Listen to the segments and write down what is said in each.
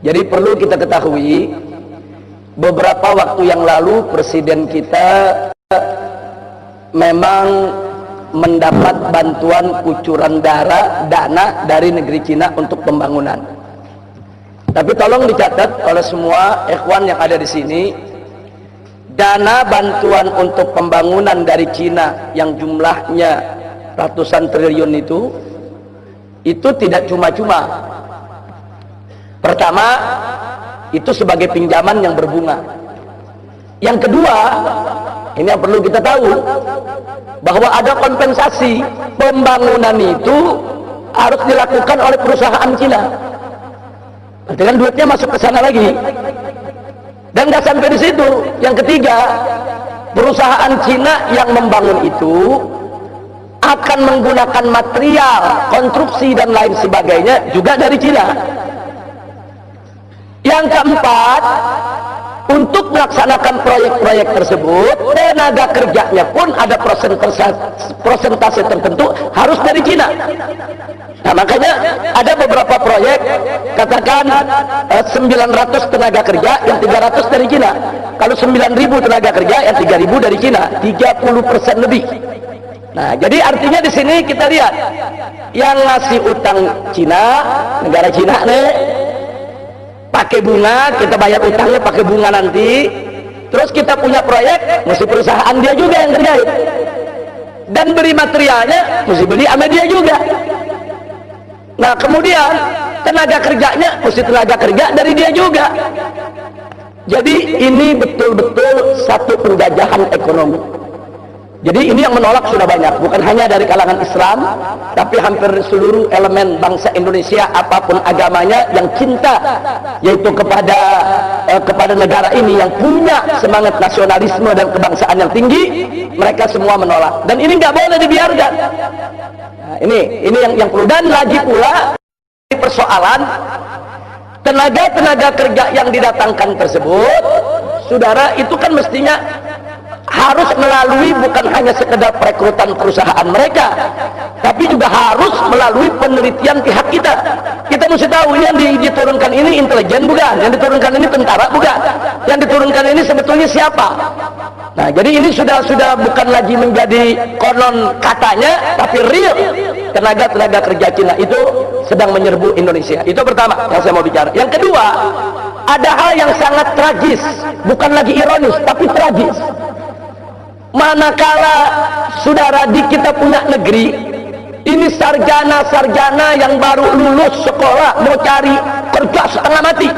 Jadi perlu kita ketahui, beberapa waktu yang lalu presiden kita memang mendapat bantuan kucuran dana dari negeri Cina untuk pembangunan. Tapi tolong dicatat oleh semua ikhwan yang ada di sini, dana bantuan untuk pembangunan dari Cina yang jumlahnya ratusan triliun itu tidak cuma-cuma. Pertama, itu sebagai pinjaman yang berbunga. Yang kedua, ini yang perlu kita tahu, bahwa ada kompensasi pembangunan itu harus dilakukan oleh perusahaan Cina. Berarti kan duitnya masuk ke sana lagi. Dan nggak sampai di situ. Yang ketiga, perusahaan Cina yang membangun itu akan menggunakan material, konstruksi dan lain sebagainya juga dari Cina. Yang keempat, untuk melaksanakan proyek-proyek tersebut, tenaga kerjanya pun ada persentase tertentu harus dari Cina. Nah, makanya ada beberapa proyek, katakan 900 tenaga kerja, yang 300 dari Cina. Kalau 9.000 tenaga kerja, yang 3.000 dari Cina, 30% lebih. Nah, jadi artinya di sini kita lihat, yang ngasih utang Cina, negara Cina nih, pakai bunga, kita bayar utangnya pakai bunga nanti. Terus kita punya proyek, mesti perusahaan dia juga yang kerjain. Dan beri materialnya, mesti beli sama dia juga. Nah, kemudian tenaga kerjanya, mesti tenaga kerja dari dia juga. Jadi ini betul-betul satu penjajahan ekonomi. Jadi ini yang menolak sudah banyak, bukan hanya dari kalangan Islam, tapi hampir seluruh elemen bangsa Indonesia apapun agamanya yang cinta yaitu kepada negara ini, yang punya semangat nasionalisme dan kebangsaan yang tinggi, mereka semua menolak. Dan ini nggak boleh dibiarkan. Nah, ini yang perlu. Dan lagi pula persoalan tenaga kerja yang didatangkan tersebut, saudara, itu kan mestinya harus melalui bukan hanya sekedar perekrutan perusahaan mereka, tapi juga harus melalui penelitian pihak kita. Kita mesti tahu yang diturunkan ini intelijen bukan, yang diturunkan ini tentara bukan, yang diturunkan ini sebetulnya siapa. Nah, jadi ini sudah bukan lagi menjadi konon katanya, tapi real. Tenaga kerja Cina itu sedang menyerbu Indonesia. Itu pertama yang saya mau bicara. Yang kedua, ada hal yang sangat tragis, bukan lagi ironis tapi tragis. Manakala saudara di kita punya negeri ini sarjana yang baru lulus sekolah mau cari kerja setengah mati,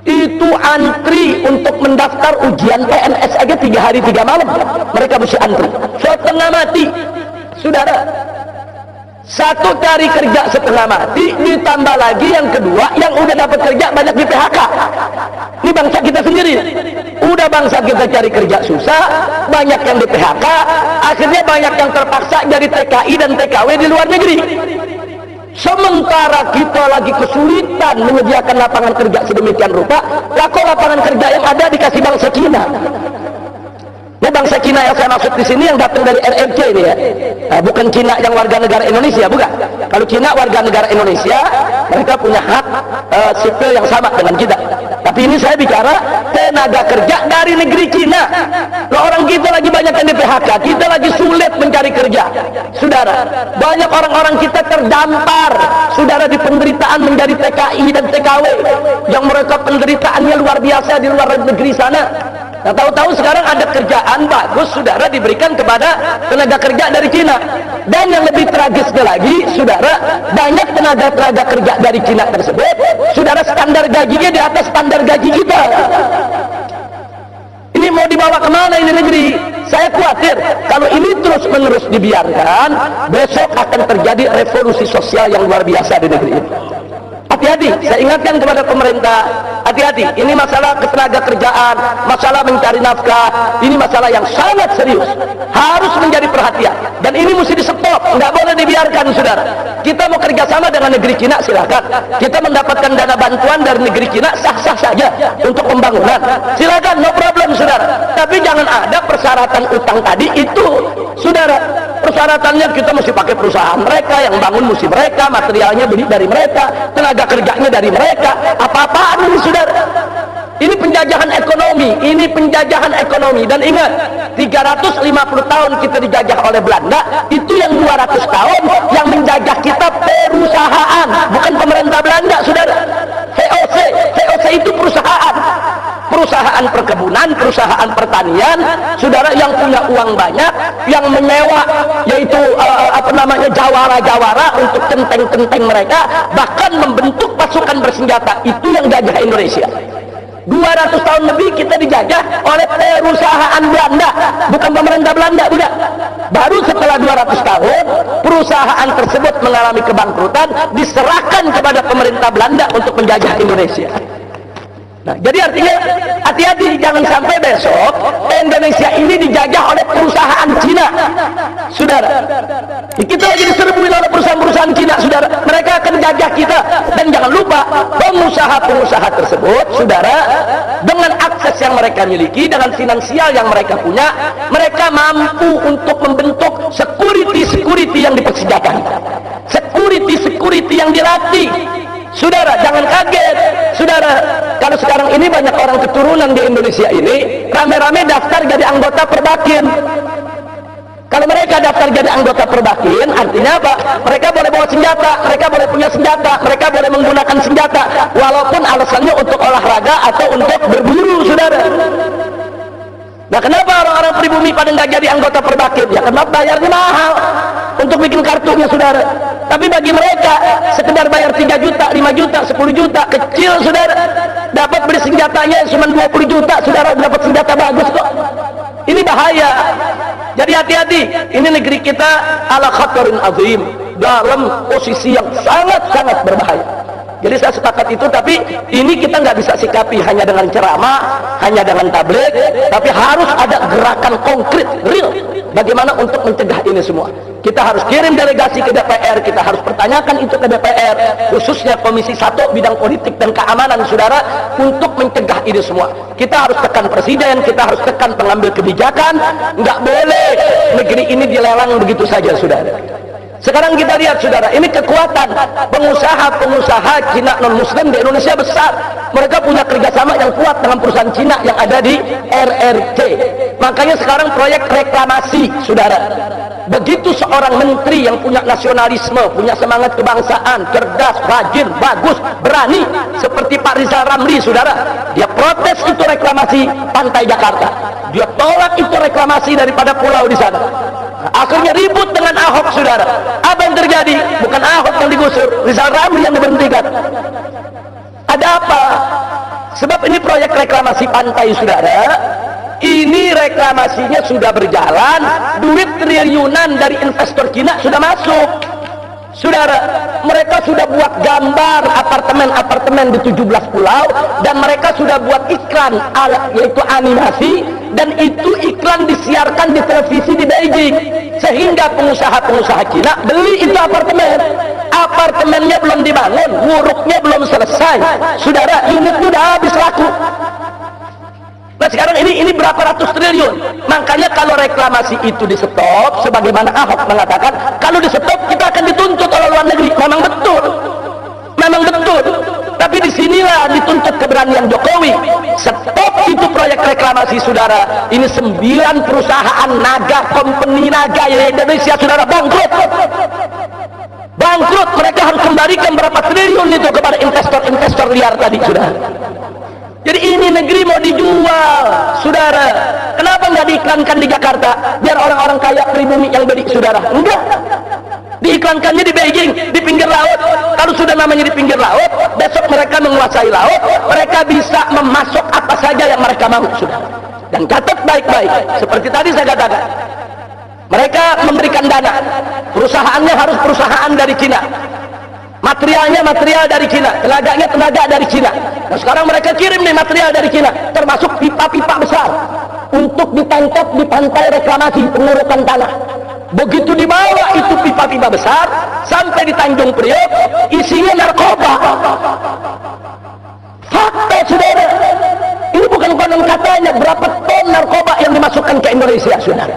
itu antri untuk mendaftar ujian PNS aja 3 hari 3 malam mereka mesti antri setengah mati, saudara. Satu cari kerja setengah mati, ditambah lagi yang kedua yang udah dapat kerja banyak di PHK. Ini bangsa kita sendiri, udah bangsa kita cari kerja susah, banyak yang di PHK, akhirnya banyak yang terpaksa jadi TKI dan TKW di luar negeri. Sementara kita lagi kesulitan menyediakan lapangan kerja sedemikian rupa, kok lapangan kerja yang ada dikasih bangsa Cina. Ini bangsa Cina yang saya maksud di sini yang datang dari RRC ini ya. Nah, bukan Cina yang warga negara Indonesia, bukan. Kalau Cina warga negara Indonesia, mereka punya hak sipil yang sama dengan kita. Tapi ini saya bicara tenaga kerja dari negeri Cina. Loh, orang kita lagi banyak yang di PHK, kita lagi sulit mencari kerja. Saudara, banyak orang-orang kita terdampar, saudara, di penderitaan menjadi TKI dan TKW yang mereka penderitaannya luar biasa di luar negeri sana. Nah, tahu-tahu sekarang ada kerjaan bagus, saudara, diberikan kepada tenaga kerja dari Cina. Dan yang lebih tragisnya lagi, saudara, banyak tenaga kerja dari Cina tersebut, saudara, standar gajinya di atas standar gaji kita. Ini mau dibawa kemana ini negeri? Saya khawatir kalau ini terus-menerus dibiarkan, besok akan terjadi revolusi sosial yang luar biasa di negeri ini. Hati-hati, saya ingatkan kepada pemerintah, hati-hati, ini masalah ketenaga kerjaan, masalah mencari nafkah, ini masalah yang sangat serius, harus menjadi perhatian, dan ini mesti di-stop, nggak boleh dibiarkan, saudara. Kita mau kerjasama dengan negeri Cina, silakan. Kita mendapatkan dana bantuan dari negeri Cina, sah-sah saja untuk pembangunan, silakan, no problem, saudara. Tapi jangan ada persyaratan utang tadi itu, saudara. Persyaratannya kita mesti pakai perusahaan mereka, yang bangun mesti mereka, materialnya beli dari mereka, tenaga kerjanya dari mereka. Apa-apaan ini, saudara? Ini penjajahan ekonomi, ini penjajahan ekonomi. Dan ingat, 350 tahun kita dijajah oleh Belanda, itu yang 200 tahun yang menjajah kita perusahaan, bukan pemerintah Belanda, saudara. VOC, VOC itu perusahaan. Perusahaan perkebunan, perusahaan pertanian, saudara, yang punya uang banyak, yang menyewa, yaitu jawara-jawara untuk kenteng-kenteng mereka, bahkan membentuk pasukan bersenjata. Itu yang jajah Indonesia. 200 tahun lebih kita dijajah oleh perusahaan Belanda, bukan pemerintah Belanda, bukan. Baru setelah 200 tahun perusahaan tersebut mengalami kebangkrutan, diserahkan kepada pemerintah Belanda untuk menjajah Indonesia. Nah, jadi artinya hati-hati, jangan sampai besok Indonesia ini dijajah oleh perusahaan Cina, saudara. Kita lagi diserbu oleh perusahaan-perusahaan Cina, saudara. Mereka akan jajah kita. Dan jangan lupa, pengusaha-pengusaha tersebut, saudara, dengan akses yang mereka miliki, dengan finansial yang mereka punya, mereka mampu untuk membentuk security yang dipersenjataan, security yang dilatih. Saudara, jangan kaget, saudara. Kalau sekarang ini banyak orang keturunan di Indonesia ini rame-rame daftar jadi anggota Perbakin. Kalau mereka daftar jadi anggota Perbakin, artinya apa? Mereka boleh bawa senjata, mereka boleh punya senjata, mereka boleh menggunakan senjata, walaupun alasannya untuk olahraga atau untuk berburu, saudara. Nah, kenapa orang-orang pribumi pada nggak jadi anggota Perbakin? Ya karena bayarnya mahal untuk bikin kartunya, saudara. Tapi bagi mereka sekedar bayar 3 juta, 5 juta, 10 juta, kecil, saudara. Dapat beli senjatanya cuma 20 juta, saudara, dapat senjata bagus kok. Ini bahaya. Jadi hati-hati, ini negeri kita ala khatarin azim, dalam posisi yang sangat-sangat berbahaya. Jadi saya sepakat itu, tapi ini kita nggak bisa sikapi hanya dengan ceramah, hanya dengan tabligh, tapi harus ada gerakan konkret, real. Bagaimana untuk mencegah ini semua? Kita harus kirim delegasi ke DPR, kita harus pertanyakan itu ke DPR, khususnya Komisi 1 bidang politik dan keamanan, saudara, untuk mencegah ini semua. Kita harus tekan presiden, kita harus tekan pengambil kebijakan. Nggak boleh negeri ini dilelang begitu saja, saudara. Sekarang kita lihat, saudara, ini kekuatan pengusaha-pengusaha Cina non-Muslim di Indonesia besar. Mereka punya kerjasama yang kuat dengan perusahaan Cina yang ada di RRC. Makanya sekarang proyek reklamasi, saudara. Begitu seorang menteri yang punya nasionalisme, punya semangat kebangsaan, cerdas, rajin, bagus, berani, seperti Pak Rizal Ramli, saudara, dia protes itu reklamasi pantai Jakarta. Dia tolak itu reklamasi daripada pulau di sana. Akhirnya ribut dengan Ahok, saudara. Apa yang terjadi? Bukan Ahok yang digusur, Rizal Ramli yang diberhentikan. Ada apa? Sebab ini proyek reklamasi pantai, saudara. Ini reklamasinya sudah berjalan, duit triliunan dari investor Cina sudah masuk, saudara. Mereka sudah buat gambar apartemen-apartemen di 17 pulau, dan mereka sudah buat iklan, yaitu animasi, dan itu iklan disiarkan di televisi di Beijing, sehingga pengusaha-pengusaha Cina beli itu apartemen. Apartemennya belum dibangun, wuruknya belum selesai, saudara, unitnya sudah habis laku. Nah, sekarang ini berapa ratus triliun. Makanya kalau reklamasi itu di stop, sebagaimana Ahok mengatakan, kalau di stop kita akan dituntut oleh luar negeri. Memang betul, memang betul. Tapi disinilah dituntut keberanian Jokowi. Stop itu proyek reklamasi, saudara. Ini 9 perusahaan naga, company naga di Indonesia, saudara, bangkrut. Bangkrut, mereka harus kembalikan berapa triliun itu kepada investor-investor liar tadi, saudara. Jadi ini negeri mau dijual, saudara. Kenapa nggak diiklankan di Jakarta biar orang-orang kaya pribumi yang beli, saudara? Enggak, diiklankannya di Beijing, di pinggir laut. Kalau sudah namanya di pinggir laut, besok mereka menguasai laut, mereka bisa memasok apa saja yang mereka mau, saudara. Dan catat baik-baik, seperti tadi saya katakan, mereka memberikan dana, perusahaannya harus perusahaan dari Cina, materialnya material dari Cina, tenaganya tenaga dari Cina. Nah, sekarang mereka kirim nih material dari Cina, termasuk pipa-pipa besar untuk ditancap di pantai reklamasi pengurukan tanah. Begitu dibawa itu pipa-pipa besar sampai di Tanjung Priok, isinya narkoba. Fakta, saudara. Ini bukan konon katanya, berapa ton narkoba yang dimasukkan ke Indonesia, saudara.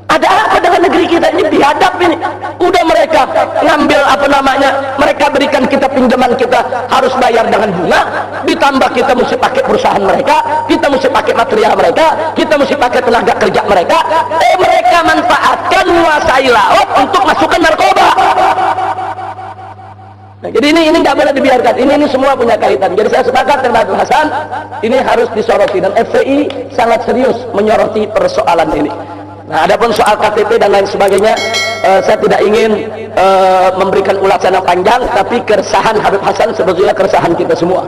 Ada apa dengan negeri kita ini? Biadab ini. Udah mereka ngambil apa namanya, mereka berikan kita pinjaman, kita harus bayar dengan bunga, ditambah kita mesti pakai perusahaan mereka, kita mesti pakai material mereka, kita mesti pakai tenaga kerja mereka. Mereka manfaatkan menguasai laut untuk masukkan narkoba. Nah, jadi ini nggak boleh dibiarkan. Ini semua punya kaitan. Jadi saya sepakat dengan Abdul Hasan, ini harus disoroti, dan FPI sangat serius menyoroti persoalan ini. Nah, adapun soal KTP dan lain sebagainya, saya tidak ingin memberikan ulasan yang panjang, tapi keresahan Habib Hasan sebetulnya keresahan kita semua.